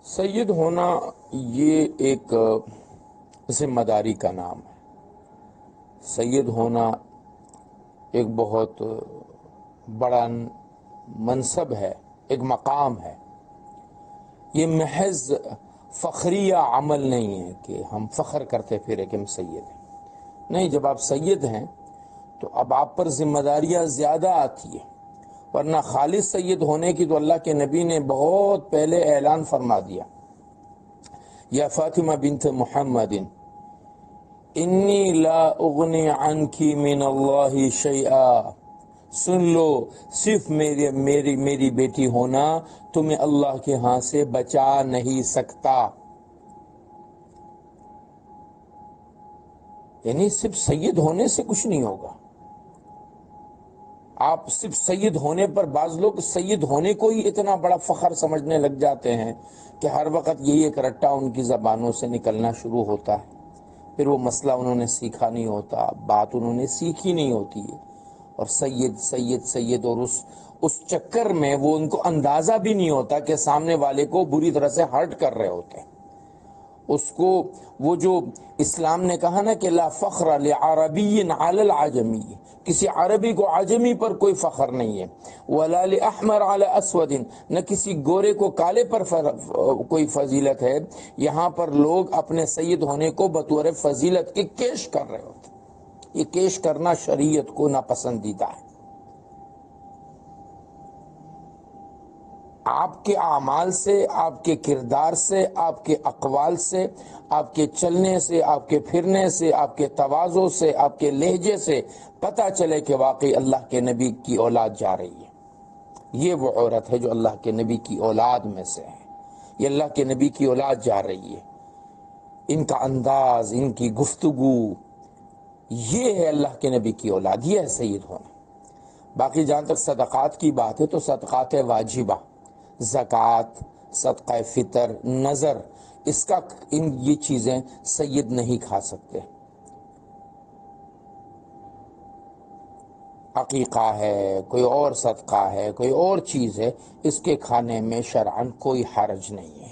سید ہونا یہ ایک ذمہ داری کا نام ہے۔ سید ہونا ایک بہت بڑا منصب ہے، ایک مقام ہے۔ یہ محض فخریہ عمل نہیں ہے کہ ہم فخر کرتے پھرے کہ ہم سید ہیں۔ نہیں، جب آپ سید ہیں تو اب آپ پر ذمہ داریاں زیادہ آتی ہیں، ورنہ خالص سید ہونے کی تو اللہ کے نبی نے بہت پہلے اعلان فرما دیا، یا فاطمہ بنت محمد انی لا اغنی عنکی من اللہ شیئا، سن لو، صرف میری بیٹی ہونا تمہیں اللہ کے ہاں سے بچا نہیں سکتا۔ یعنی صرف سید ہونے سے کچھ نہیں ہوگا۔ آپ صرف سید ہونے پر، بعض لوگ سید ہونے کو ہی اتنا بڑا فخر سمجھنے لگ جاتے ہیں کہ ہر وقت یہی ایک رٹا ان کی زبانوں سے نکلنا شروع ہوتا ہے، پھر وہ مسئلہ انہوں نے سیکھا نہیں ہوتا، بات انہوں نے سیکھی نہیں ہوتی ہے، اور سید سید سید، اور اس چکر میں وہ ان کو اندازہ بھی نہیں ہوتا کہ سامنے والے کو بری طرح سے ہرٹ کر رہے ہوتے ہیں۔ اس کو وہ جو اسلام نے کہا نا کہ لا فخر لعربی علی العجمی، کسی عربی کو عجمی پر کوئی فخر نہیں ہے، ولا لاحمر علی اسود، نہ کسی گورے کو کالے پر کوئی فضیلت ہے۔ یہاں پر لوگ اپنے سید ہونے کو بطور فضیلت کے کیش کر رہے ہوتے ہیں۔ یہ کیش کرنا شریعت کو ناپسندیدہ ہے۔ آپ کے اعمال سے، آپ کے کردار سے، آپ کے اقوال سے، آپ کے چلنے سے، آپ کے پھرنے سے، آپ کے تواضع سے، آپ کے لہجے سے پتہ چلے کہ واقعی اللہ کے نبی کی اولاد جا رہی ہے۔ یہ وہ عورت ہے جو اللہ کے نبی کی اولاد میں سے ہے، یہ اللہ کے نبی کی اولاد جا رہی ہے۔ ان کا انداز، ان کی گفتگو، یہ ہے اللہ کے نبی کی اولاد، یہ ہے سید ہونا۔ باقی جہاں تک صدقات کی بات ہے تو صدقات واجبہ، زکوٰۃ، صدقہ فطر، نظر، یہ چیزیں سید نہیں کھا سکتے۔ عقیقہ ہے، کوئی اور صدقہ ہے، کوئی اور چیز ہے، اس کے کھانے میں شرعاً کوئی حرج نہیں ہے۔